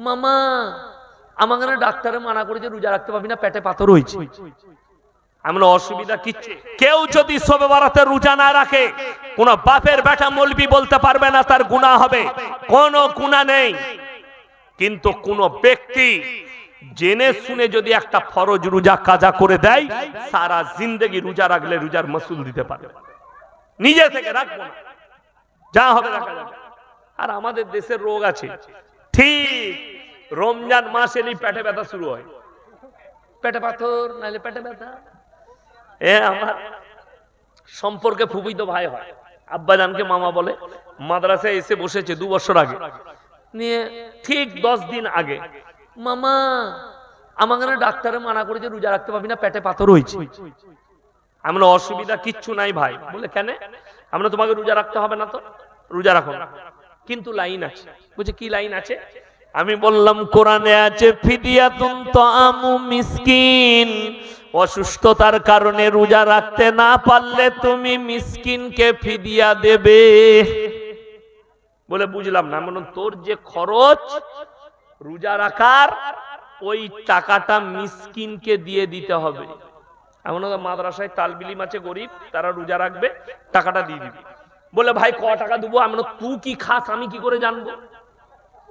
মামা আমাকে না ডাক্তারে মানা করেছে রোজা রাখতে পারবি না, পেটে পাথর হয়েছে। এমন অসুবিধা কিচ্ছু। কেউ যদি শবে বরাতে রোজা না রাখে, কোন বাপের বেটা মৌলবি বলতে পারবে না তার গুনাহ হবে, কোনো গুনাহ নেই। কিন্তু কোন ব্যক্তি জেনে শুনে যদি একটা ফরজ রোজা কাজা করে দেয়, সারা জিন্দেগি রোজা রাখলে রোজার মাসুল দিতে পারে, নিজে থেকে রাখবো না, যা হবে রাখা যাবে। আর আমাদের দেশের রোগ আছে, ঠিক রমজান মাস এলেই পেটে ব্যথা শুরু হয়, পেটে পাথর নাহলে পেটে ব্যথা। আমার সম্পর্কে ফুফুইতো ভাই হয়, আব্বাজানকে মামা বলে, মাদ্রাসায় এসে বসেছে 2 বছর আগে নিয়ে, ঠিক 10 দিন আগে, মামা আমাকে না ডাক্তারে মানা করেছে রোজা রাখতে পারবি না, পেটে পাথর হয়েছে। আমরা অসুবিধা কিচ্ছু নাই ভাই। বলে কেন? আমরা তোমাকে রোজা রাখতে হবে না তো, রোজা রাখো, কিন্তু লাইন আছে। বুঝে কি লাইন আছে? আমি বললাম কোরআনে আছে ফিদিয়াতুন তাআমু মিসকিন, অসুস্থতার কারণে রোজা রাখতে না পারলে তুমি মিসকিনকে ফিদিয়া দেবে। বলে বুঝলাম না। মানে তোর যে খরচ রোজা রাখার, ওই টাকাটা মিসকিনকে দিয়ে দিতে হবে। এমন মাদ্রাসায় তালবিলিম আছে গরিব, তারা রোজা রাখবে, টাকাটা দিয়ে দিবি। বলে ভাই ক টাকা দেবো? আমি তুই কি খাস আমি কি করে জানবো?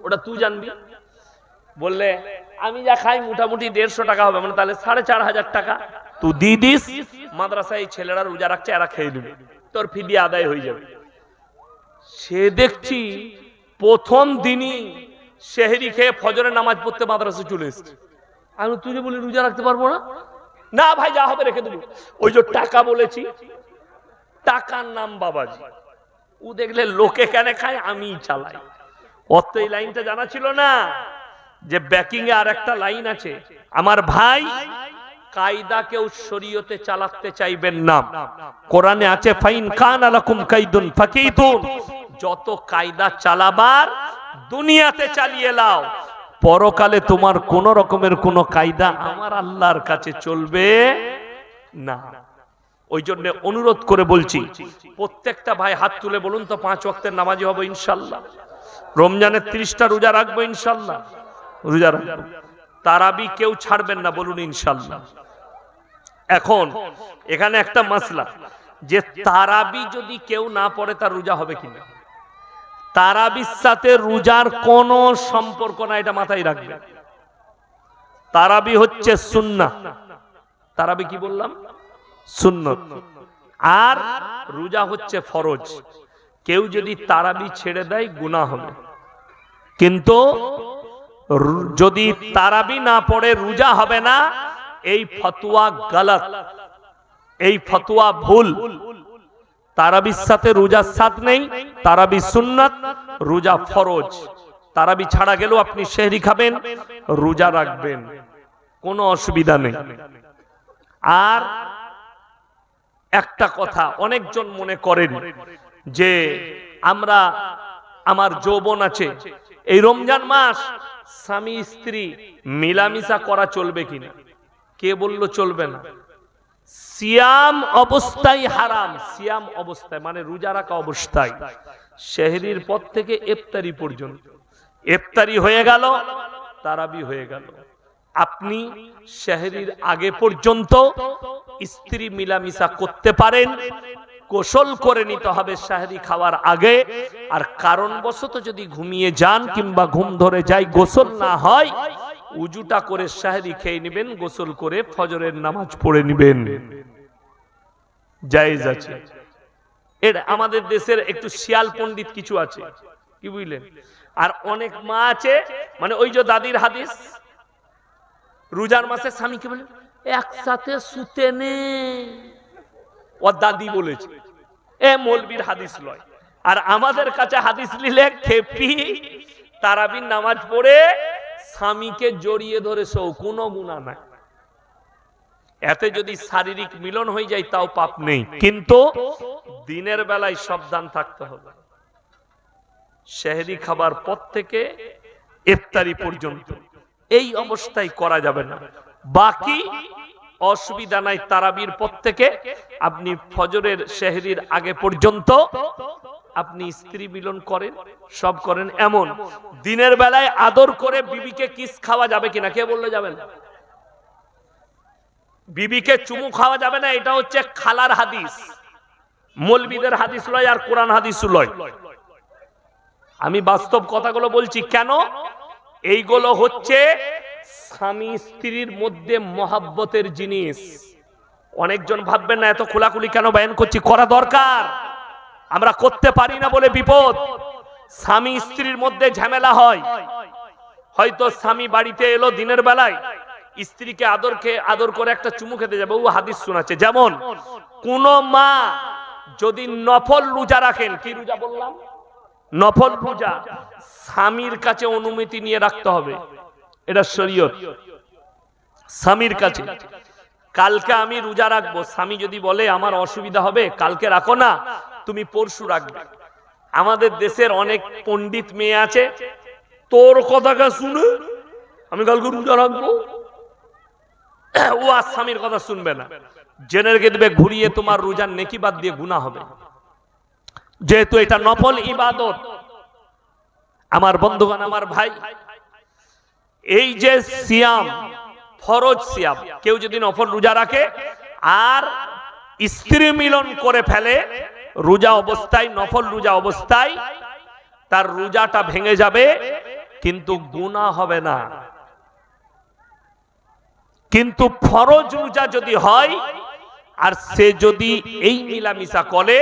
ওটা তুই জানবি। বললে আমি যা খাই মোটামুটি 150 টাকা হবে, মানে তাহলে 4500 টাকা তুই দিয়ে দিস, মাদ্রাসায় ছেলেরা রোজা রাখছে, এরা খেয়ে নেবে, তোর ফিদিয়া আদায় হয়ে যাবে। সে দেখছি প্রথম দিনই সেহরি খেয়ে ফজরের নামাজ পড়তে মাদ্রাসা চলে এসেছে। আমি তুই যে বলি রোজা রাখতে পারবো না, না ভাই যা হবে রেখে দেবো। ওই যে টাকা বলেছি, টাকার নাম বাবাজি। ও দেখলে লোকে কেন খায়, আমি চালাই। অত এই লাইনটা জানা ছিল না যে ব্যাকিং এ আর একটা লাইন আছে। আমার ভাই, কায়দা কেউ শরীয়তে চালাতে চাইবেন না। কোরআনে আছে ফাইন কানা লাকুম কাইদুন ফাকিদুন, যত কায়দা চালাবার দুনিয়াতে চালিয়ে লাও, পরকালে তোমার কোন রকমের কোন কায়দা আমার আল্লাহর কাছে চলবে না। ওই জন্য অনুরোধ করে বলছি, প্রত্যেকটা ভাই হাত তুলে বলুন তো 5 ওয়াক্তের নামাজি হবো ইনশাআল্লাহ। রমজানের 30টা রোজা রাখবো ইনশাআল্লাহ, রোজা রাখবো। তারাবি কেউ ছাড়বেন না, বলুন ইনশাআল্লাহ। এখন এখানে একটা মাসলা, যে তারাবি যদি কেউ না পড়ে তার রোজা হবে কিনা। তারাবির সাথে রোজার কোনো সম্পর্ক না, এটা মাথায় রাখবে। তারাবি হচ্ছে সুন্নাহ। তারাবি কি বললাম? সুন্নত। আর রোজা হচ্ছে ফরজ। কেউ যদি তারাবি ছেড়ে দেয় গুনাহ হবে, কিন্তু যদি তারাবি না পড়ে রোজা হবে না, এই ফতোয়া গলত, এই ফতোয়া ভুল। তারাবির সাথে রোজার সাথ নেই, তারাবি সুন্নাত, রোজা ফরজ। তারাবি ছাড়া গেলেও আপনি সেহরি খাবেন, রোজা রাখবেন, কোনো অসুবিধা নেই। আর একটা কথা অনেকজন মনে করেন যে আমরা, আমার যৌবন আছে, এই রমজান মাস স্বামী স্ত্রী মিলামিশা করা চলবে কিনা। কে বলল চলবে না? সিয়াম অবস্থায় হারাম। সিয়াম অবস্থায় মানে রোজা রাখা অবস্থায়, সেহরির পর থেকে ইফতারি পর্যন্ত। ইফতারি হয়ে গেল, তারাবি হয়ে গেল, আপনি সেহরির আগে পর্যন্ত স্ত্রী মিলামিশা করতে পারেন। গোসল করে নিতে হবে সেহরি খাওয়ার আগে। আর কারণবশত যদি ঘুমিয়ে যান কিংবা ঘুম ধরে যায়, গোসল না হয়, উজুটা করে সেহরি খেয়ে নেবেন, গোসল করে ফজরের নামাজ পড়ে নেবেন, জায়েজ আছে। এটা আমাদের দেশের একটু শিয়াল পণ্ডিত কিছু আছে, কি বুঝলেন। আর অনেক মা আছে, মানে ওই যে দাদির হাদিস, রোজার মাসে স্বামীকে বলে একসাথে শুতে নে, ও দাদি বলেছে, এ মৌলবীর হাদিস লয়। আর আমাদের কাছে হাদিস নিলে খেপি, তারাবির নামাজ পড়ে স্বামীকে জড়িয়ে ধরে শো, কোনো গুনাহ নাই। এতে যদি শারীরিক মিলন হয়ে যায় তাও পাপ নেই, কিন্তু দিনের বেলায় সাবধান থাকতে হবে। সেহরি খাবার পর থেকে ইফতারি পর্যন্ত এই অবস্থায় করা যাবে না। বাকি অসুবিধা নাই। তারাবির পর থেকে আপনি ফজরের সেহরির আগে পর্যন্ত আপনি স্ত্রী মিলন করেন, সব করেন, এমন দিনের বেলায় আদর করে বিবিকে কিস খাওয়া যাবে কিনা? কে বললে যাবে না? বিবিকে চুমু খাওয়া যাবে না, এটা হচ্ছে খালার হাদিস, মৌলবীদের হাদিস লয় আর কোরআন হাদিস লয়। আমি বাস্তব কথাগুলো বলছি। কেন? এইগুলো হচ্ছে স্বামী স্ত্রীর মধ্যে মহাব্বতের জিনিস। অনেকজন ভাববেন না এত খোলাখুলি কেন বয়ান করছি, করা দরকার, আমরা করতে পারি না বলে বিপদ। স্বামী স্ত্রীর মধ্যে ঝামেলা হয়, হয়তো স্বামী বাড়িতে এলো দিনের বেলায়, স্ত্রীকে আদর করে একটা চুমু খেতে যাবে, ও হাদিস শোনাচ্ছে। যেমন কোন মা যদি নফল রোজা রাখেন, কি রোজা বললাম? নফল রোজা, স্বামীর কাছে অনুমতি নিয়ে রাখতে হবে, এটা শরীয়ত। স্বামীর কাছে, কালকে আমি রোজা রাখবো, স্বামী যদি বলে আমার অসুবিধা হবে, কালকে রাখো না, তুমি পরশু রাখবে। আমাদের দেশের অনেক পণ্ডিত মেয়ে আছে, তোর কথাটা শুনে আমি কালকে রোজা রাখবো, ও আর স্বামীর কথা শুনবে না, জেনে রেখে দেবে ঘুরিয়ে তোমার রোজার নেকি বাদ দিয়ে গুনাহ হবে, যেহেতু এটা নফল ইবাদত। আমার বন্ধুগণ, আমার ভাই, এই যে সিয়াম, ফরজ সিয়াম, কেউ যদি নফল রোজা রাখে আর স্ত্রী মিলন করে ফেলে রোজা অবস্থায়, নফল রোজা অবস্থায়, তার রোজাটা ভেঙে যাবে, কিন্তু গুনাহ হবে না। কিন্তু ফরজ রোজা যদি হয় আর সে যদি এই মিলামিশা করে,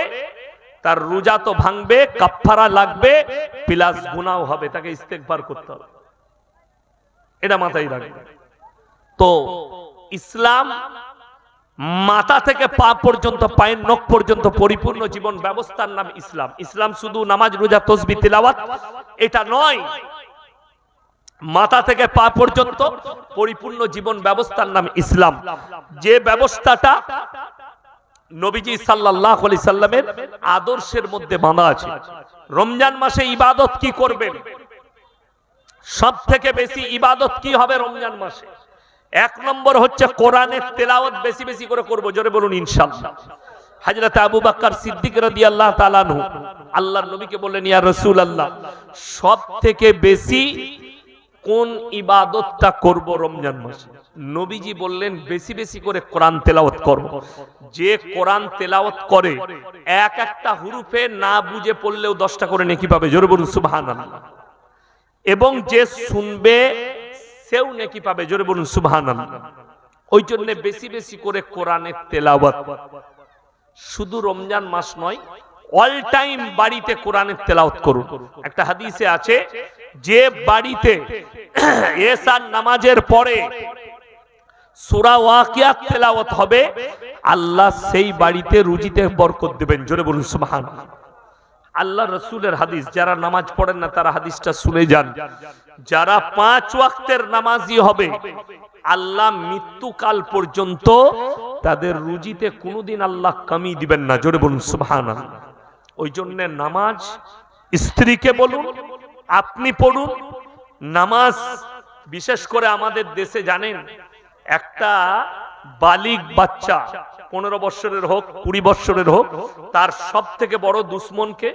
তার রোজা তো ভাঙবে, কাফারা লাগবে, প্লাস গুনাহ হবে, তাকে ইস্তেগফার করতে হবে, এটা মাথায় রাখবে। তো ইসলাম মাথা থেকে পা পর্যন্ত, পায়ের নখ পর্যন্ত পরিপূর্ণ জীবন ব্যবস্থার নাম ইসলাম। ইসলাম শুধু নামাজ, রোজা, তাসবিহ, তিলাওয়াত এটা নয়, মাথা থেকে পা পর্যন্ত পরিপূর্ণ জীবন ব্যবস্থার নাম ইসলাম। যে ব্যবস্থাটা নবীজি সাল্লাল্লাহু আলাইহি সাল্লামের আদর্শের মধ্যে বাঁধা আছে। রমজান মাসে ইবাদত কি করবেন? সব থেকে বেশি ইবাদত কি হবে রমজান মাসে? এক নম্বর হচ্ছে কোরআনের তেলাওয়াত বেশি বেশি করে করব, জোরে বলুন ইনশাআল্লাহ। হযরত আবু বকর সিদ্দিক রাদিয়াল্লাহু তাআলা আনহু আল্লাহর নবীকে বললেন, ইয়া রাসূলুল্লাহ, সব থেকে বেশি কোন ইবাদতটা করব রমজান মাসে? নবীজি বললেন, বেশি বেশি করে কোরআন তেলাওয়াত করো। যে কোরআন তেলাওয়াত করে এক একটা হুরুফে না বুঝে পড়লেও 10টা করে নেকি পাবে, জোরে বলুন সুবহানাল্লাহ। এবং যে শুনবে সেও নেকি পাবে, জোরে বলুন সুবহানাল্লাহ। ওই জন্য বেশি বেশি করে কোরআনের তেলাওয়াত, শুধু রমজান মাস নয়, অল টাইম বাড়িতে কোরআনের তেলাওয়াত করুন। একটা হাদিসে আছে, যে বাড়িতে এশার নামাজের পরে সূরা ওয়াকিয়াত তেলাওয়াত হবে, আল্লাহ সেই বাড়িতে রুজিতে বরকত দিবেন, জোরে বলুন সুবহানাল্লাহ। আল্লাহ রাসূলের হাদিস, যারা নামাজ পড়েন না তারা হাদিসটা শুনে যান। যারা 5 ওয়াক্তের নামাজি হবে, আল্লাহ মৃত্যুকাল পর্যন্ত তাদের রুজিতে কোনোদিন আল্লাহ কমি দিবেন না, জোরে বলুন সুবহানাল্লাহ। ওই জন্য নামাজ, স্ত্রীকে বলুন, আপনি পড়ুন নামাজ। বিশেষ করে আমাদের দেশে জানেন, একটা বালিগ বাচ্চা 15 বছরের হোক, 20 বছরের হোক, তার সব থেকে বড় দুশ্মনকে,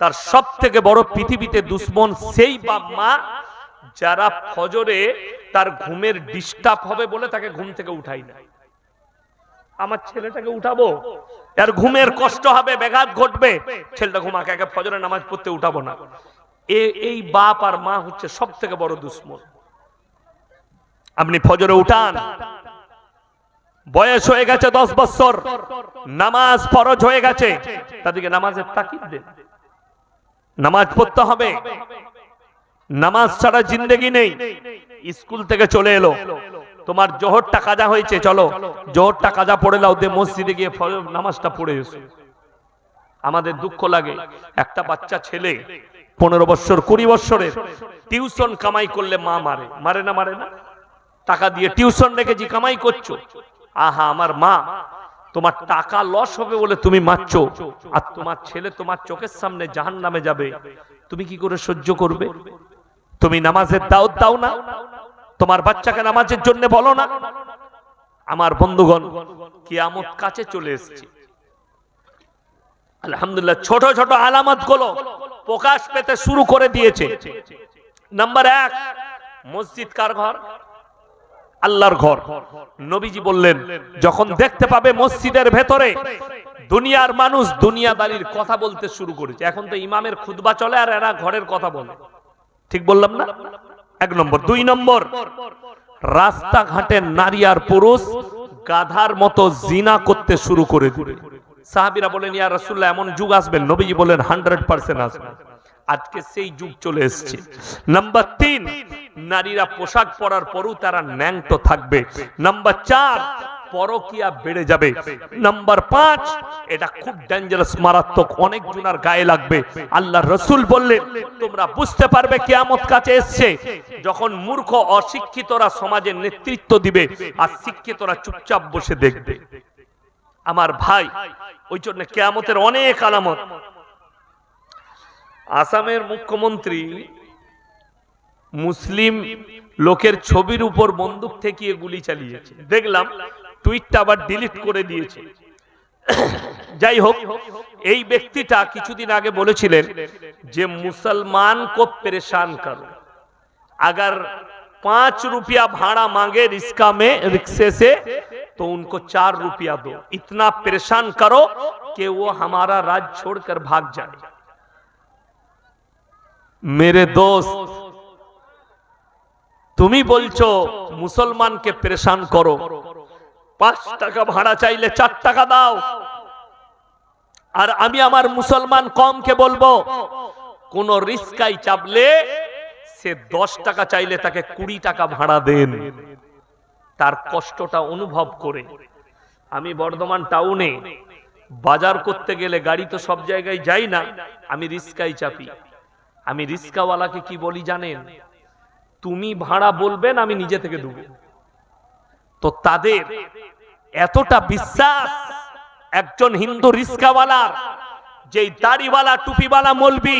তার সব থেকে বড় পৃথিবীতে দুশ্মন সেই বাপ মা যারা ফজরে তার ঘুমের ডিস্টার্ব হবে বলে তাকে ঘুম থেকে উঠাই না। আমার ছেলেটাকে উঠাবো, আর ঘুমের কষ্ট হবে, ব্যাঘাত ঘটবে, ছেলেটা ঘুমাকে, একে ফজরে নামাজ পড়তে উঠাবো না। এই বাপ আর মা হচ্ছে সব থেকে বড় দুশ্মন। আপনি ফজরে উঠান, বয়স হয়ে গেছে 10 বছর, নামাজ ফরজ হয়ে গেছে, তাদেরকে নামাজের তাকিদ দেন, নামাজ পড়তে হবে, নামাজ ছাড়া জিন্দেগি নেই। স্কুল থেকে চলে এলো, তোমার জোহরটা কাজা হয়েছে, চলো জোহরটা কাজা পড়ে নাও, দে মসজিদে গিয়ে নামাজটা পড়ে এসো। আমাদের দুঃখ লাগে, একটা বাচ্চা ছেলে 15 বছর 20 বছরের টিউশন কামাই করলে মা মারে, মারে না? মারে না? টাকা দিয়ে টিউশন রেখেছি, কামাই করছো, আহা আমার মা, তোমার টাকা লস হবে বলে তুমি মারছো, আর তোমার ছেলে তোমার চোখের সামনে জাহান্নামে যাবে, তুমি কি করে সহ্য করবে? তুমি নামাজের দাওয়াত দাও না, তোমার বাচ্চাকে নামাজের জন্য বলো না। আমার বন্ধুগণ, কিয়ামত কাছে চলে এসেছে, আলহামদুলিল্লাহ ছোট ছোট আলামত গুলো প্রকাশ পেতে শুরু করে দিয়েছে। নাম্বার 1, মসজিদ কার ঘর? আল্লাহর ঘর। নবীজি বললেন যখন দেখতে পাবে মসজিদের ভেতরে দুনিয়ার মানুষ দুনিয়াদারির কথা বলতে শুরু করেছে, এখন তো ইমামের খুতবা চলে আর এরা ঘরের কথা বলে, ঠিক বললাম না? 1 নম্বর। 2 নম্বর, রাস্তাঘাটে নারী আর পুরুষ গাধার মতো জিনা করতে শুরু করে দিবে। সাহাবীরা বলেন ইয়া রাসূলুল্লাহ এমন যুগ আসবে? নবীজি বলেন 100% আসবে। আজকে সেই যুগ চলে এসেছে। নাম্বার 3, নারীরা পোশাক পরার পরও তারা ন্যাংটো থাকবে। নাম্বার 4, পরকিয়া বেড়ে যাবে। নাম্বার 5, এটা খুব ডেঞ্জারাস, মারাত্মক, অনেক জনের গায়ে লাগবে। আল্লাহর রাসূল বললেন তোমরা বুঝতে পারবে কিয়ামত কাছে এসেছে যখন মূর্খ অশিক্ষিতরা সমাজের নেতৃত্ব দিবে আর শিক্ষিতরা চুপচাপ বসে দেখবে। আমার ভাই, ওই জন্য কিয়ামতের অনেক আলামত। আসামের মুখ্যমন্ত্রী মুসলিম লোকের ছবির উপর বন্দুক ঠেকিয়ে গুলি চালিয়েছে, দেখলাম টুইটটা আবার ডিলিট করে দিয়েছে। যাই হোক, এই ব্যক্তিটা কিছুদিন আগে বলেছিলেন যে মুসলমান को परेशान करो, अगर 5 रुपया भाड़ा मांगे रिक्शा में रिक्शे से तो उनको 4 रुपया दो, इतना परेशान करो कि वो हमारा राज छोड़कर भाग जाए। मेरे दोस्त, তুমি বলছো মুসলমানকে পরেশান করো, 5 টাকা ভাড়া চাইলে 4 টাকা দাও, আর আমি আমার মুসলমান কমকে বলবো কোন রিস্কায় চাপলে সে 10 টাকা চাইলে তাকে 20 টাকা ভাড়া দেন, তার কষ্টটা অনুভব করে। আমি বর্ধমান টাউনে বাজার করতে গেলে গাড়ি তো সব জায়গায় যাই না, আমি রিস্কায় চাপি। আমি রিস্কাওয়ালাকে কি বলি জানেন? তুমি ভাড়া বলবেন আমি নিজে থেকে দেব। তো তাদের এতটা বিশ্বাস একজন হিন্দু রিস্কাওয়ালার, যেই দাড়িওয়ালা টুপিওয়ালা মৌলবি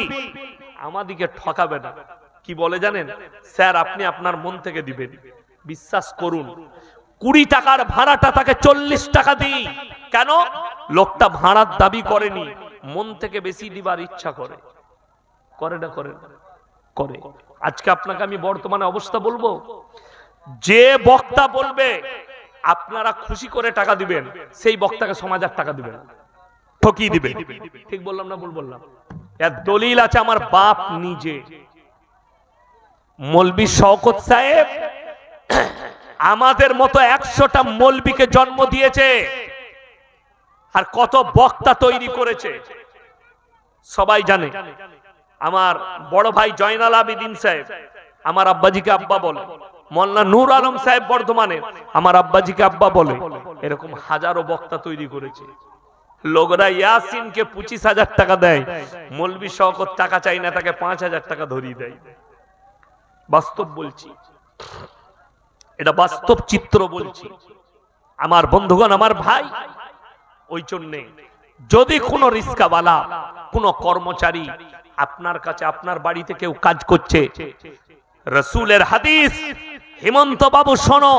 আমাদেরকে ঠকাবে না। কি বলে জানেন? স্যার আপনি আপনার মন থেকে দিবেন, বিশ্বাস করুন। 20 টাকার ভাড়াটা তাকে 40 টাকা দিই। কেন? লোকটা ভাড়ার দাবি করেনি, মন থেকে বেশি দিবার ইচ্ছা করে। করে না? করে করে। আজকে আপনাকে আমি বর্তমানে অবস্থা বলবো, যে বক্তা বলবে আপনারা খুশি করে টাকা দিবেন, সেই বক্তাকে সমাজ আর টাকা দিবেন, ঠকিয়ে দিবে। ঠিক বললাম না ভুল বললাম? এর দলিল আছে আমার বাপ নিজে। মৌলবি শওকত সাহেব আমাদের মতো 100টা মৌলবিকে জন্ম দিয়েছে, আর কত বক্তা তৈরি করেছে সবাই জানে। আমার বড় ভাই জয়নাল আবেদিন সাহেব আমার আব্বাজিকে আব্বা বলে, মোল্লা নূর আলম সাহেব বর্ধমানে আমার আব্বাজিকে আব্বা বলে। এরকম হাজারো বক্তা তৈরি করেছে। লোকরা ইয়াসিনকে 25,000 টাকা দেয়, মৌলবি শওকত টাকা চাই না, তাকে 5,000 টাকা ধরিয়ে দেয়। বাস্তব বলছি, এটা বাস্তব চিত্র বলছি আমার বন্ধুগণ, আমার ভাই। ওই জন্যে যদি কোনো রিস্কাওয়ালা, কোনো কর্মচারী আপনার কাছে, আপনার বাড়িতে কেউ কাজ করছে, রাসূলের হাদিস, হেমন্ত বাবু শোনো,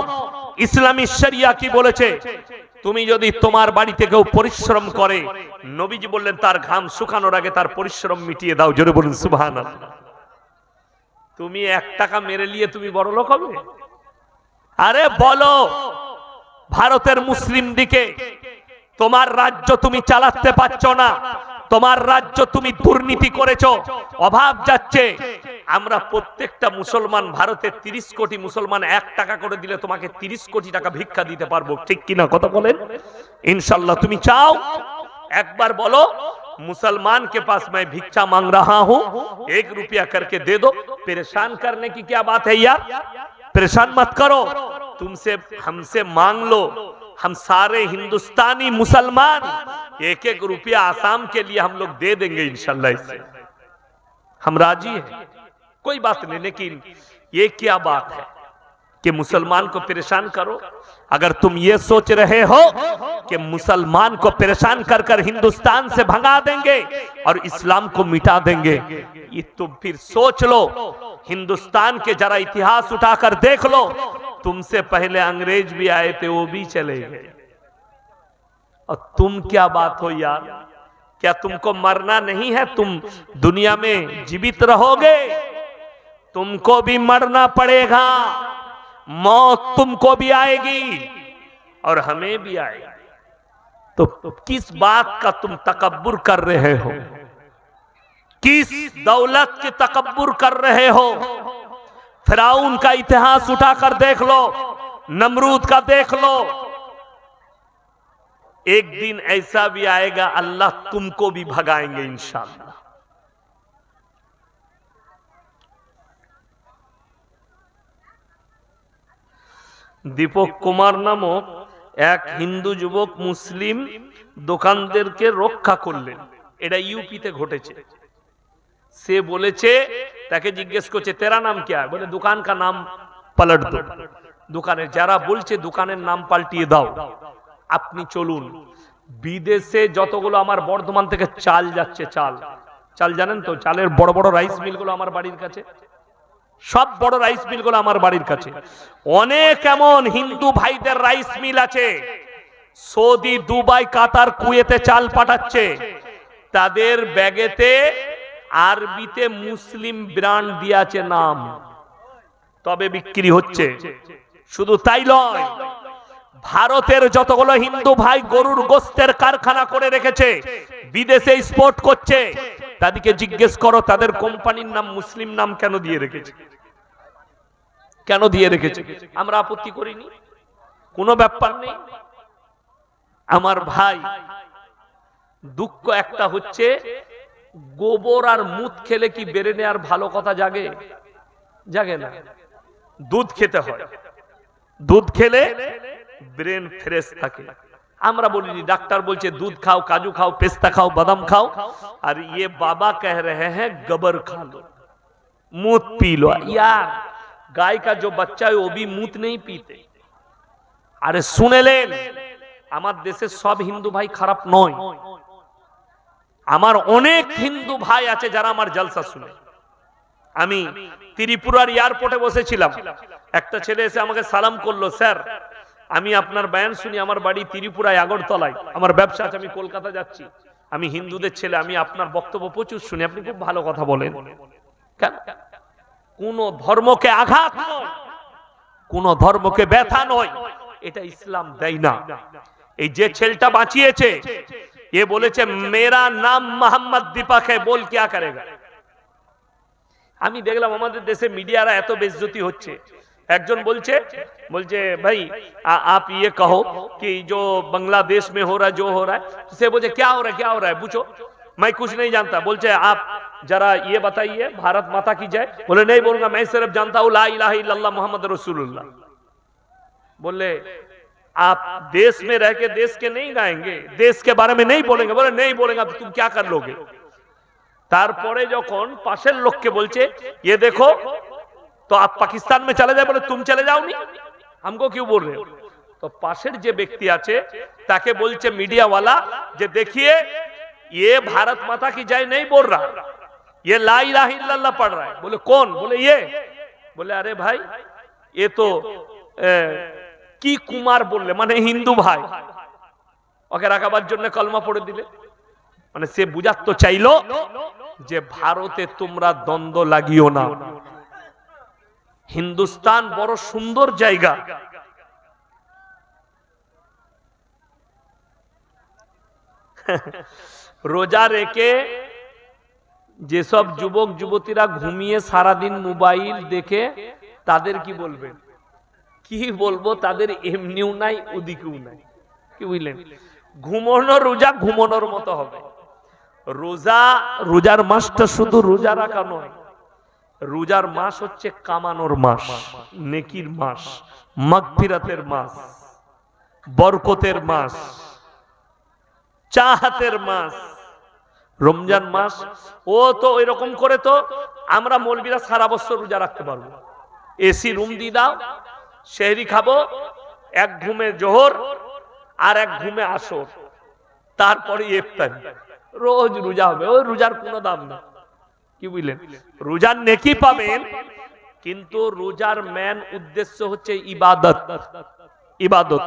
ইসলামী শরিয়া কি বলেছে? তুমি যদি তোমার বাড়িতে কেউ পরিশ্রম করে, নবীজি বললেন তার ঘাম শুকানোর আগে তার পরিশ্রম মিটিয়ে দাও। জোরে বলুন সুবহানাল্লাহ। তুমি 1 টাকা মেরে নিয়ে তুমি বড় লোক হবে? আরে বলো ভারতের মুসলিম দিকে, তোমার রাজ্য তুমি চালাতে পারছো না, তোমার রাজ্য তুমি দুর্নীতি করেছো, অভাব যাচ্ছে। আমরা প্রত্যেকটা মুসলমান, ভারতের 30 কোটি মুসলমান 1 টাকা করে দিলে তোমাকে 30 কোটি টাকা ভিক্ষা দিতে পারবো, ঠিক কিনা কথা বলেন? ইনশাআল্লাহ। তুমি চাও? একবার বলো मुसलमान के पास मैं भिक्षा मांग रहा हूं, 1 रुपया करके दे दो। परेशान करने की क्या बात है यार? परेशान मत करो, तुमसे हमसे मांग लो। हम सारे हिंदुस्तानी मुसलमान 1-1 रुपया आसाम के लिए हम लोग दे देंगे इंशाल्लाह। इससे हम राजी हैं, कोई बात नहीं। लेकिन ये क्या बात है कि मुसलमान को परेशान करो? अगर तुम ये सोच रहे हो कि मुसलमान को परेशान कर कर हिंदुस्तान से भगा देंगे और इस्लाम को मिटा देंगे, ये तुम फिर सोच लो। हिंदुस्तान के जरा इतिहास उठाकर देख लो, तुमसे पहले अंग्रेज भी आए थे, वो भी चले गए। और तुम क्या बात हो यार, क्या तुमको मरना नहीं है? तुम दुनिया में जीवित रहोगे, तुमको भी मरना पड़ेगा, मौत तुमको भी आएगी और हमें भी आएगी। तो किस बात का तुम तकब्बुर कर रहे हो? किस दौलत की तकब्बुर कर रहे हो? फिरौन का इतिहास उठाकर देख लो, नमरूद का देख लो। एक दिन ऐसा भी आएगा, अल्लाह तुमको भी भगाएंगे इंशाअल्लाह। दीपक कुमार नामक एक हिंदू যুবক মুসলিম দোকানদারকে রক্ষা করলেন। এটা ইউপিতে ঘটেছে। সে বলেছে, তাকে জিজ্ঞেস করছে তেরা নাম क्या है? बोले दुकान का नाम पलट दो। দোকানে যারা বলছে দোকানের নাম পাল্টিয়ে দাও, আপনি চলুন। বিদেশে যতগুলো আমার বর্ধমান থেকে চাল যাচ্ছে, চাল জানেন তো, চালের বড় বড় রাইস মিলগুলো আমার বাড়ির কাছে, সব বড় রাইস মিলগুলো আমার বাড়ির কাছে। অনেক এমন হিন্দু ভাইদের রাইস মিল আছে, সৌদি, দুবাই, কাতার, কুয়েতে চাল পাঠাচ্ছে। তাদের ব্যাগেতে আরবিতে মুসলিম ব্র্যান্ড দিয়েছে নাম, তবে বিক্রি হচ্ছে। শুধু তাই নয়, ভারতের যতগুলো হিন্দু ভাই গরুর গোস্তের কারখানা করে রেখেছে, বিদেশে এক্সপোর্ট করছে, তাদেরকে জিজ্ঞেস করো তাদের কোম্পানির নাম মুসলিম নাম কেন দিয়ে রেখেছে? কেন দিয়ে রেখেছে? আমরা আপত্তি করিনি, কোনো ব্যাপার নেই। আমার ভাই, দুঃখ একটা হচ্ছে, গোবর আর মুত খেলে কি বেরেনে আর ভালো কথা জাগে? জাগে না। দুধ খেতে হয়, দুধ খেলে ব্রেন ফ্রেশ থাকে। আমরা বলিনি, ডাক্তার বলছে দুধ খাও, কাজু খাও, পেস্তা খাও, বাদাম খাও, আর ये बाबा कह रहे हैं गबर खा लो, मूत पी लो। यार, गाय का जो बच्चा है वो भी मूत नहीं पीते। अरे सुने लेन, আমার দেশে সব হিন্দু ভাই খারাপ নয়। আমার অনেক হিন্দু ভাই আছে যারা আমার জলসা শুনে। আমি ত্রিপুরার এয়ারপোর্টে বসেছিলাম, একটা ছেলে এসে আমাকে সালাম করলো, স্যার আমি আপনার বয়ান শুনি, আমার বাড়ি ত্রিপুরায় আগরতলায়, আমার ব্যবসা আছে, আমি কলকাতা যাচ্ছি, আমি হিন্দুদের ছেলে, আমি আপনার বক্তব্য প্রচুর শুনি, আপনি খুব ভালো কথা বলেন। কেন? কোন ধর্মকে আঘাত নয়, কোন ধর্মকে ব্যথা নয়, এটা ইসলাম দেয় না। এই যে ছেলেটা বাঁচিয়েছে, এ বলেছে মেরা নাম মোহাম্মদ দীপক है, बोल क्या करेगा। আমি দেখলাম আমাদের দেশে মিডিয়ারা এত বেইজ্জতি হচ্ছে। একজন বলছে भाई आप ये कहो कि जो बांग्लादेश में हो रहा है, जो हो रहा है, तो से बोले क्या हो रहा है पूछो, मैं कुछ नहीं जानता। बोलते आप जरा ये बताइए, भारत माता की जय। बोले नहीं बोलूंगा, मैं सिर्फ जानता हूँ ला इलाहा इल्लल्लाह मोहम्मद रसूलुल्लाह। बोले आप देश में रह के देश के नहीं गाएंगे, देश के बारे में नहीं बोलेंगे। बोले नहीं बोलेंगे, तो तुम क्या कर लोगे। तारपरे যখন পাশের লোককে বলছে ये देखो तो आप पाकिस्तान में चले जाए, बोले तुम चले जाओ नहीं, हमको क्यों बोल रहे हो। तो पाশের যে ব্যক্তি আছে তাকে বলছে मीडिया वाला, যে देखिए ये भारत माता की जय नहीं बोल रहा, ये ला इलाहा इल्लल्लाह पढ़ रहा है। बोले कौन? बोले ये। बोले अरे भाई ये तो কি কুমার বললে, মানে হিন্দু ভাই, ওকে রাখাবার জন্য কলমা পড়ে দিলে। মানে সে বুঝাতে চাইলো যে ভারতে তোমরা দ্বন্দ্ব লাগিও না, হিন্দুস্তান বড় সুন্দর জায়গা। রোজা রেখে যেসব যুবক যুবতীরা ঘুমিয়ে সারাদিন মোবাইল দেখে, তাদের কি বলবেন? কি বলবো, তাদের এমনিও নাই ওদিকেও নাই। কি বুঝলেন? ঘুমানো রোজা ঘুমানোর মতো হবে। রোজার মাসটা শুধু রোজা রাখা নয়, রোজার মাস হচ্ছে কামানোর মাস, নেকির মাস, মাগফিরাতের মাস, বরকতের মাস, চাহাতের মাস। রমজান মাস ও তো এরকম করে তো আমরা মৌলবীরা সারা বছর রোজা রাখতে পারবো। এসি রুম দিয়ে দাও, সেহরি খাবো, এক ঘুমে জোহর আর এক ঘুমে আসর, তারপরে ইফতারি, রোজ রোজা হবে। ওই রোজার কোনো দাম না। কি বুঝলেন? রোজার নেকি পাবেন, কিন্তু রোজার মেন উদ্দেশ্য হচ্ছে ইবাদত। ইবাদত,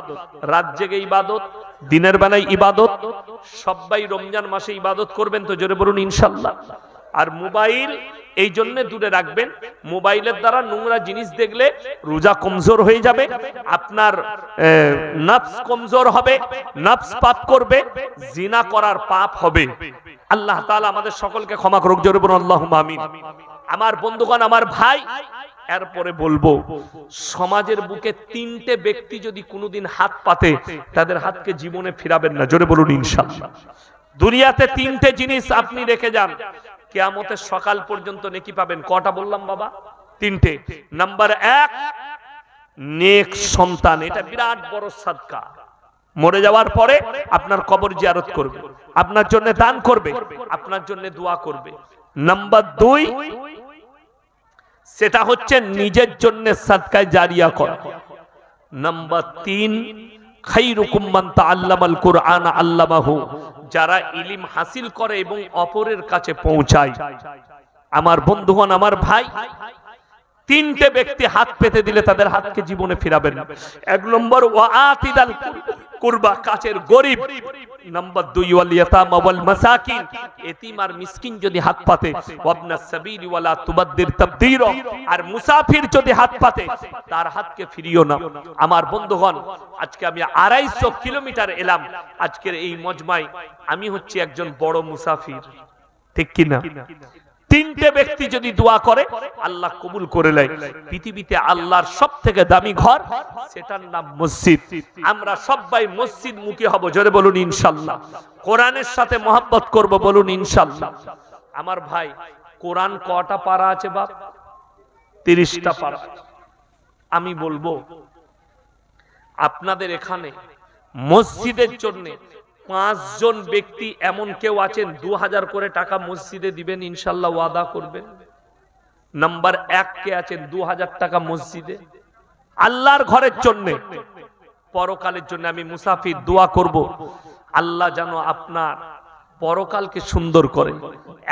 রাত জেগে ইবাদত, দিনের বেলায় ইবাদত, সবাই রমজান মাসে ইবাদত করবেন তো, জোরে বলুন ইনশাআল্লাহ। আর মোবাইল এই জন্য দূরে রাখবেন, মোবাইলের দ্বারা নোংরা জিনিস দেখলে রোজা কমজোর হয়ে যাবে, আপনার নফস কমজোর হবে, নফস পাপ করবে, জিনা করার পাপ হবে। আল্লাহ তাআলা আমাদের সকলকে ক্ষমা করুক, জোরে বলুন আল্লাহুম্মা আমিন। আমার বন্ধুগণ, আমার ভাই, এরপরে বলবো, সমাজের বুকে তিনটে ব্যক্তি যদি কোনোদিন হাত পাতে, তাদের হাতকে জীবনে ফিরাবেন না, জোরে বলুন ইনশাআল্লাহ। দুনিয়াতে তিনটে জিনিস আপনি রেখে যান, কিয়ামতের সকাল পর্যন্ত নেকি পাবেন। কটা বললাম বাবা? তিনটে। নাম্বার 1, নেক সন্তান। এটা বিরাট বড় সাদকা। মরে যাওয়ার পরে আপনার কবর জিয়ারত করবে, আপনার জন্য দান করবে, আপনার জন্য দোয়া করবে। নাম্বার 2, সেটা হচ্ছে নিজের জন্য সাদকায়ে জারিয়া করা। নাম্বার 3, খায়রুকুম মান তাআল্লামাল কুরআন আল্লামাহু, যারা ইলম হাসিল করে এবং অপরের কাছে পৌঁছায়। আমার বন্ধুগণ, আমার ভাই, তিনটে ব্যক্তি হাত পেতে দিলে তাদের হাতকে জীবনে ফিরাবেন না। 1 নম্বর ওয়াআতিদাল কুরবা, কাছের গরিব। নাম্বার 2, ওয়াল ইয়াতামা ওয়াল মাসাকিন, এতিম আর মিসকিন যদি হাত পাতে। ওয়াবনাস সাবিল ওয়ালা তুবাদদির তাবদীরা, আর মুসাফির যদি হাত পাতে তার হাতকে ফিরিও না। আমার বন্ধুগণ, আজকে আমি 250 কিলোমিটার এলাম আজকের এই মজমায়, আমি হচ্ছি একজন বড় মুসাফির, ঠিক কি না? তিনটে ব্যক্তি যদি দোয়া করে আল্লাহ কবুল করে নেয়। পৃথিবীতে আল্লাহর সবথেকে দামি ঘর, সেটার নাম মসজিদ। আমরা সবাই মসজিদ মুখী হব, জোরে বলুন ইনশাআল্লাহ। কোরআনের সাথে মহব্বত করব, বলুন ইনশাআল্লাহ। আমার ভাই, কোরআন কটা পারা আছে বাপ? 30টা পারা। আমি বলবো, আপনাদের এখানে মসজিদের জন্য 5 জন ব্যক্তি এমন কেউ আছেন 2000 করে টাকা মসজিদে দিবেন, ইনশাআল্লাহ ওয়াদা করবেন? নাম্বার 1 কে আছেন 2000 টাকা মসজিদে আল্লাহর ঘরের জন্য, পরকালের জন্য। আমি মুসাফির দোয়া করব, আল্লাহ যেন আপনার পরকালকে সুন্দর করে।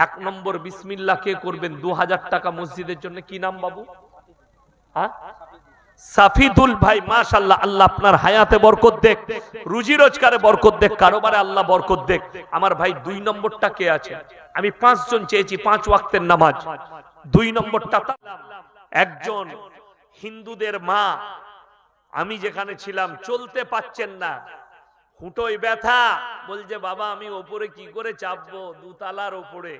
1 নম্বর বিসমিল্লাহ কে করবেন 2000 টাকা মসজিদের জন্য? কি নাম বাবু? হ্যাঁ, সাফিদুল ভাই, মাশাআল্লাহ। আল্লাহ আপনার হায়াতে বরকত দেখ, রুজি রোজগারে বরকত দেখ, কারোবারে আল্লাহ বরকত দেখ। আমার ভাই 2 নম্বরটা কে আছে? আমি 5 জন চেয়েছি, 5 ওয়াক্তের নামাজ। 2 নম্বরটা একজন হিন্দুদের মা, আমি যেখানে ছিলাম চলতে পাচ্ছেন না, হুঁটোয় ব্যথা, বলছে বাবা আমি ওপরে কি করে চাপবো, 2 তলার ওপরে।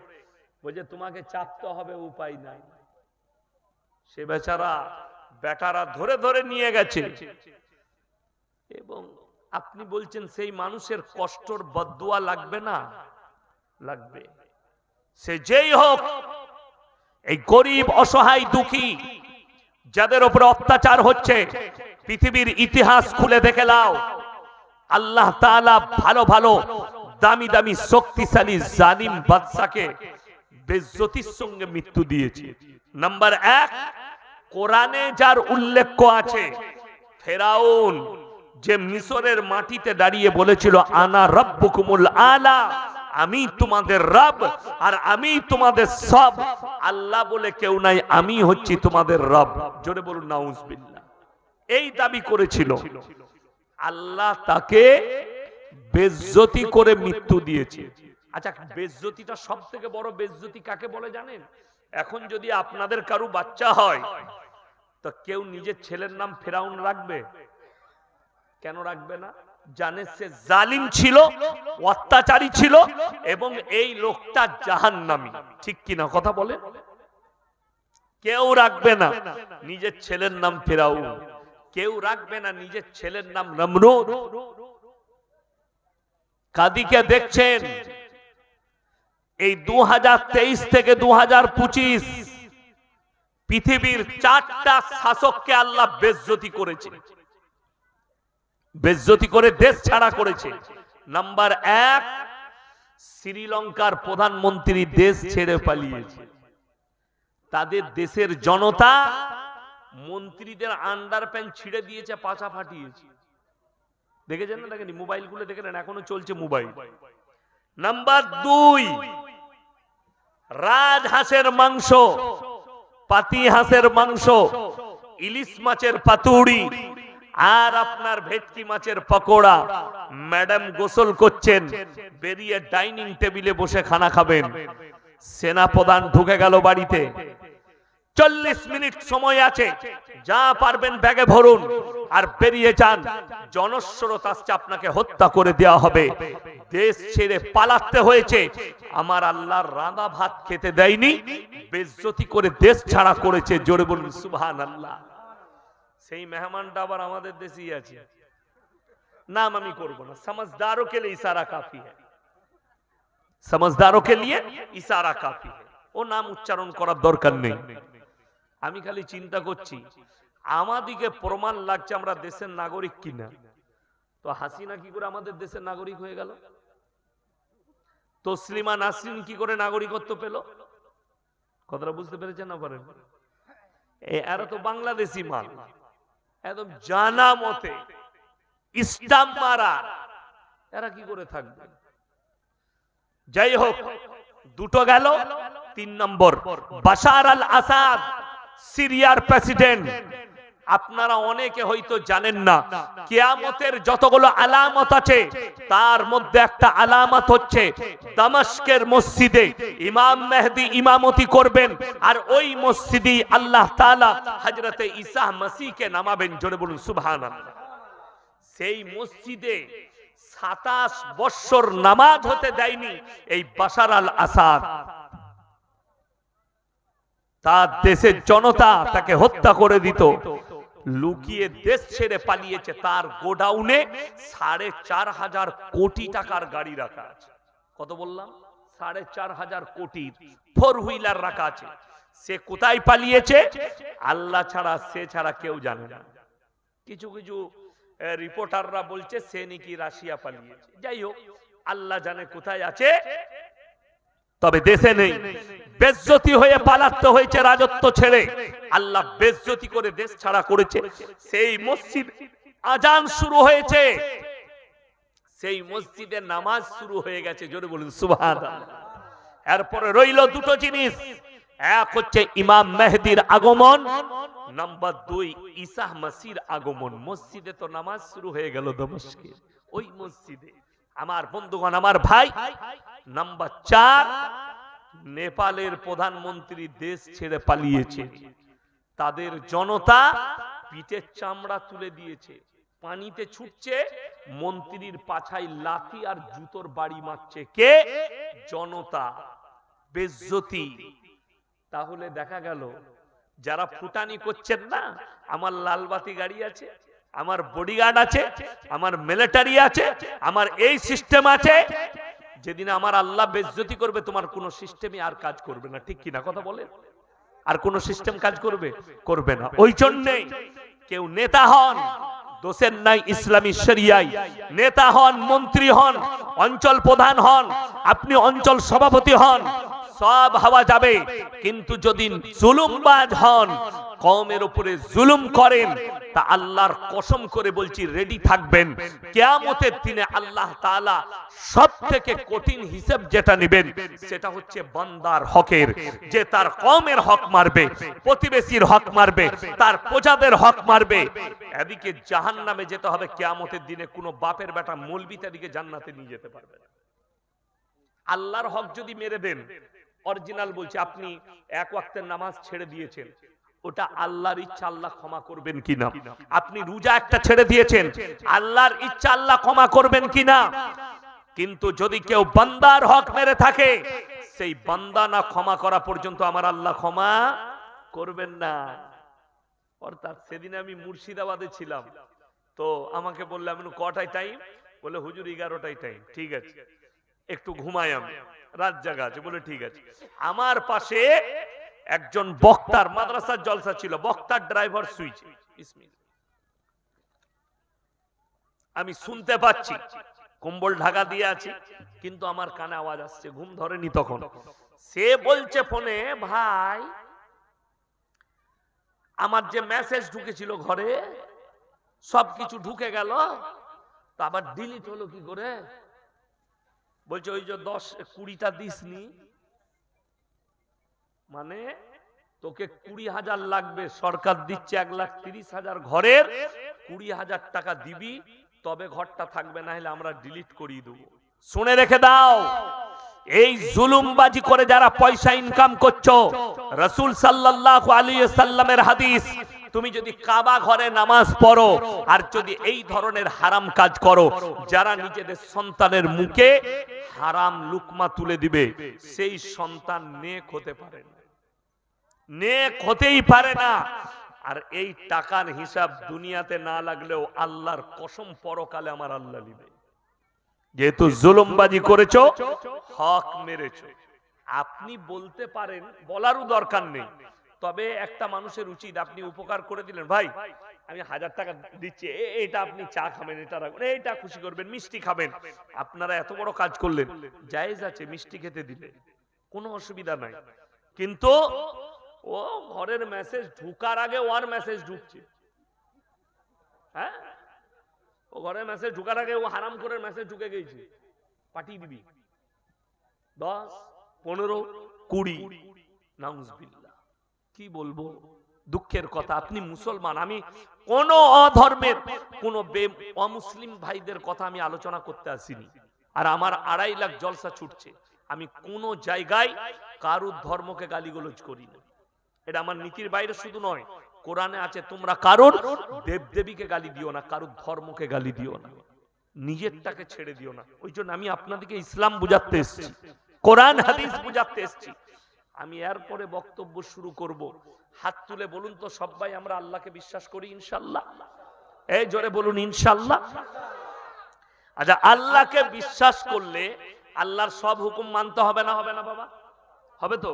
বলছে তোমাকে চাপতে হবে, উপায় নাই। সে বেচারা বেটারা ধরে ধরে নিয়ে গেছে। এবং আপনি বলছেন সেই মানুষের কষ্টর বদদুয়া লাগবে না? লাগবে। সে যেই হোক, এই গরিব অসহায় দুঃখী যাদের উপরে অত্যাচার হচ্ছে, পৃথিবীর ইতিহাস খুলে দেখে নাও, আল্লাহ তাআলা ভালো ভালো দামি দামি শক্তিশালী জালিম বাদশাকে বেইজ্জতির সঙ্গে মৃত্যু দিয়েছে। নাম্বার 1, কোরআনে যার উল্লেখ আছে, ফেরাউন যে মিশরের মাটিতে দাঁড়িয়ে বলেছিল আনা রাব্বুকুমুল আলা, আমি তোমাদের রব আর আমি তোমাদের সব। আল্লাহ বলে কেউ নাই, আমি হচ্ছি তোমাদের রব। জোরে বলুন নাউজুবিল্লাহ। এই দাবি করেছিল, আল্লাহ তাকে বেইজ্জতি করে মৃত্যু দিয়েছে। আচ্ছা, বেইজ্জতিটা সবথেকে বড় বেইজ্জতি কাকে বলে জানেন? এখন যদি আপনাদের কারো বাচ্চা হয়, তো কেউ নিজের ছেলের নাম ফেরাউন রাখবে? কেন রাখবে না? জানে সে জালিম ছিল, অত্যাচারী ছিল, এবং এই লোকটা জাহান্নামী। ঠিক কিনা কথা বলে? কেউ রাখবে না নিজের ছেলের নাম ফেরাউন, কেউ রাখবে না নিজের ছেলের নাম নমরুদ। কাদিকে দেখছেন, এই 2023 থেকে 2025 পৃথিবীর 4টা শাসককে আল্লাহ বেইজ্জতি করেছে, বেইজ্জতি করে দেশ ছাড়া করেছে। নাম্বার 1, শ্রীলঙ্কার প্রধানমন্ত্রী দেশ ছেড়ে পালিয়েছে। তাদের দেশের জনতা মন্ত্রীদের আন্ডারপ্যান্ট ছিঁড়ে দিয়েছে, পাছা ফাটিয়েছে। দেখেছেন না? দেখেনি? মোবাইল গুলো দেখে নেন, এখনো চলছে মোবাইল। নাম্বার 2, রাজহাঁসের মাংস, পাতি হাঁসের মাংস, ইলিশ মাছের পাতুড়ি আর আপনার ভেটকি মাছের পকোড়া, ম্যাডাম গোসল করছেন, বেরিয়ে ডাইনিং টেবিলে বসে খানা খাবেন। সেনাপ্রধান ঢুকে গেল বাড়িতে, 40 মিনিট সময় আছে, যা পারবেন ব্যাগে ভরুন আর বেরিয়ে যান, জনস্রোত আসছে, আপনাকে হত্যা করে দেওয়া হবে। দেশ ছেড়ে পালাতে হয়েছে, আমার আল্লাহর রাঁধা ভাত খেতে দেয়নি, বেইজ্জতি করে দেশ ছাড়া করেছে। জোরে বলুন সুবহানাল্লাহ। সেই মেহমানটা আবার আমাদের দেশেই আছে, নাম আমি করব না। समझदारों के लिए इशारा काफी है, समझदारों के लिए इशारा काफी है, ও নাম উচ্চারণ করার দরকার নেই। আমি খালি চিন্তা করছি, আমাদিকে প্রমাণ লাগছে আমরা দেশের নাগরিক কিনা। তো হাসিনা কি করে আমাদের দেশের নাগরিক হয়ে গেল? তসলিমা নাসরিন কি করে নাগরিকত্ব পেল? কথাটা বুঝতে পেরেছেন না? পারেন, এরা তো বাংলাদেশি মাল, একদম জানা মতে স্টাম্প মারা, এরা কি করে থাকবে? যাই হোক, দুটো গেল। 3 নম্বর, বাশার আল আসাদ, সিরিয়ার প্রেসিডেন্ট। আপনারা অনেকে হয়তো জানেন না, কিয়ামতের যতগুলো আলামত আছে তার মধ্যে একটা আলামত হচ্ছে দামেস্কের মসজিদে ইমাম মেহেদী ইমামতি করবেন, আর ওই মসজিদে আল্লাহ তাআলা হযরতে ঈসা মসিহকে নামাবেন। জোরে বলুন সুবহানাল্লাহ। সেই মসজিদে 27 বছর নামাজ হতে দেয়নি এই বাশার আল আসাদ। তার দেশের জনতা তাকে হত্যা করে দিত, লুকিয়ে দেশ ছেড়ে পালিয়েছে। তার গোডাউনে 4.5 কোটি টাকার গাড়ি রাখা আছে। কত বললাম? 4.5 কোটি 4 হুইলার রাখা আছে। সে কোথায় পালিয়েছে আল্লাহ ছাড়া, সে ছাড়া কেউ জানে না। কিছু কিছু রিপোর্টাররা বলছে সে নাকি রাশিয়া পালিয়েছে। যাই হোক, আল্লাহ জানে কোথায় আছে, তবে দেশে নেই। বেজ্জতি হয়ে পালাতে হয়েছে রাজত্ব ছেড়ে, আল্লাহ বেজ্জতি করে দেশ ছাড়া করেছে। সেই মসজিদ আজান শুরু হয়েছে, সেই মসজিদে নামাজ শুরু হয়ে গেছে। জোরে বলুন সুবহানাল্লাহ। এরপরে রইল দুটো জিনিস, এক হচ্ছে ইমাম মেহেদীর আগমন, নাম্বার 2 ঈসা মসির আগমন। মসজিদে তো নামাজ শুরু হয়ে গেল দামেস্কে, ওই মসজিদে। আমার বন্ধুগণ, আমার ভাই, নাম্বার 4, নেপালের প্রধানমন্ত্রী দেশ ছেড়ে পালিয়েছে। তাদের জনতা পিঠের চামড়া তুলে দিয়েছে, পানিতে ছুটছে, মন্ত্রীর পাছায় লাথি আর জুতোর বাড়ি মারছে। কে? জনতা। বেজ্জতি। তাহলে দেখা গেল যারা ফুটানি করছেন না, আমার লালবাতি গাড়ি আছে, আমার বডিগার্ড আছে, আমার মিলিটারি আছে, আমার এই সিস্টেম আছে, যেদিন আমার আল্লাহ বেজ্জতি করবে তোমার কোন সিস্টেমই আর কাজ করবে না। ঠিক কিনা কথা বলেন? আর কোন সিস্টেম কাজ করবে? করবে না। ওই জন্যে কেউ নেতা হন, দোষের নাই ইসলামী শরিয়ায়, নেতা হন, মন্ত্রী হন, অঞ্চল প্রধান হন, আপনি অঞ্চল সভাপতি হন, সব হওয়া যাবে, কিন্তু যদি জুলুমবাজ হন, কওমের উপরে জুলুম করেন, তা আল্লাহর কসম করে বলছি রেডি থাকবেন। কিয়ামতের দিনে আল্লাহ তাআলা সবথেকে কঠিন হিসাব যেটা নেবেন সেটা হচ্ছে বান্দার হকের। যে তার কওমের হক মারবে, প্রতিবেশীর হক মারবে, তার প্রজাদের হক মারবে, এদিকে জাহান্নামে যেতে হবে কিয়ামতের দিনে। কোনো বাপের বেটা মৌলবি তাদেরকে জান্নাতে নিয়ে যেতে পারবে না। আল্লাহর হক যদি মেরে দেন, অরিজিনাল বলছে, আপনি এক ওয়াক্তের নামাজ ছেড়ে দিয়েছেন, ওটা আল্লাহর ইচ্ছা, আল্লাহ ক্ষমা করবেন কিনা? আপনি রোজা একটা ছেড়ে দিয়েছেন, আল্লাহর ইচ্ছা, আল্লাহ ক্ষমা করবেন কিনা? কিন্তু যদি কেউ বান্দার হক মেরে থাকে, সেই বান্দা না ক্ষমা করা পর্যন্ত আমার আল্লাহ ক্ষমা করবেন না। অর্থাৎ সেদিন আমি মুর্শিদাবাদে ছিলাম, তো আমাকে বললাম কটায় টাইম? বলে হুজুর 11টায় টাইম। ঠিক আছে, একটু ঘুমাই, আমি রাত জাগা আছে। বলে ঠিক আছে। আমার পাশে একজন বক্তার, মাদ্রাসার জলসা ছিল, বক্তার ড্রাইভার সুইচ, আমি শুনতে পাচ্ছি, কম্বল ঢাকা দিয়ে আছি, কিন্তু আমার কানে আওয়াজ আসছে, ঘুম ধরেনি তখন। সে বলছে ফোনে, ভাই আমার যে মেসেজ ঢুকেছিল ঘরে সবকিছু ঢুকে গেল, তো আবার ডিলিট হলো কি করে? বলছে ওই যে 10-20টা দিসনি, মানে তোকে 20,000 লাগবে, সরকার দিচ্ছে 1,30,000 ঘরের, 20,000 টাকা দিবি, তবে ঘরটা থাকবে, না হলে আমরা ডিলিট করিয়ে দেবো। শুনে রেখে দাও, এই জুলুমবাজি করে যারা পয়সা ইনকাম করছো, রাসূল সাল্লাল্লাহু আলাইহি সাল্লামের হাদিস, তুমি যদি কাবা ঘরে নামাজ পড়ো আর যদি এই ধরনের হারাম কাজ করো, যারা নিজেদের সন্তানের মুখে হারাম লুকমা তুলে দিবে, সেই সন্তান নেক হতে পারে না, নেক হতেই পারে না। আর এই টাকার হিসাব দুনিয়াতে না লাগলেও আল্লাহর কসম পরকালে আমার আল্লাহ নিবে। যেহেতু জুলুমবাজি করেছো, হক মেরেছো। আপনি বলতে পারেন, বলারও দরকার নেই, তবে একটা মানুষের উচিত, আপনি উপকার করে দিলেন, ভাই আমি 1000 টাকা দিচ্ছি, এটা আপনি চা খাবেন, এটা রাখবেন, এইটা খুশি করবেন, মিষ্টি খাবেন, আপনারা এত বড় কাজ করলেন, জায়েজ আছে মিষ্টি খেতে দিলে, কোনো অসুবিধা নাই। কিন্তু ও ঘরের মেসেজ ঢুকার আগে ওর মেসেজ ঢুকছে, হ্যাঁ, ও ঘরের মেসেজ ঢুকার আগে ও হারাম করে মেসেজ ঢুকে গেছে, পাঠিয়ে দিবি 10, 15, 20, নাউজুবিল্লাহ। কি বলবো, দুঃখের কথা। আপনি মুসলমান, আমি কোন অধর্মের কোন অমুসলিম ভাইদের কথা আমি আলোচনা করতে আসিনি। আর আমার 2.5 লাখ জলসা ছুটছে, আমি কোন জায়গায় কারুর ধর্মকে গালিগালাজ করি না। এটা আমার নীতির বাইরে শুধু নয়, কোরআনে আছে তোমরা কারুর দেবদেবীকে গালি দিও না, কারুর ধর্মকে গালি দিও না, নিজেরটাকে ছেড়ে দিও না। ওই জন্য আমি আপনাদেরকে ইসলাম বুঝাতে এসেছি, কোরআন হাদিস বুঝাতে এসেছি। আমি এরপরে বক্তব্য শুরু করব। হাত তুলে বলুন তো সবাই আমরা আল্লাহকে বিশ্বাস করি ইনশাআল্লাহ? এই জোরে বলুন ইনশাআল্লাহ। আচ্ছা, আল্লাহকে বিশ্বাস করলে আল্লাহর সব হুকুম মানতে হবে না, হবে না বাবা? হবে তো।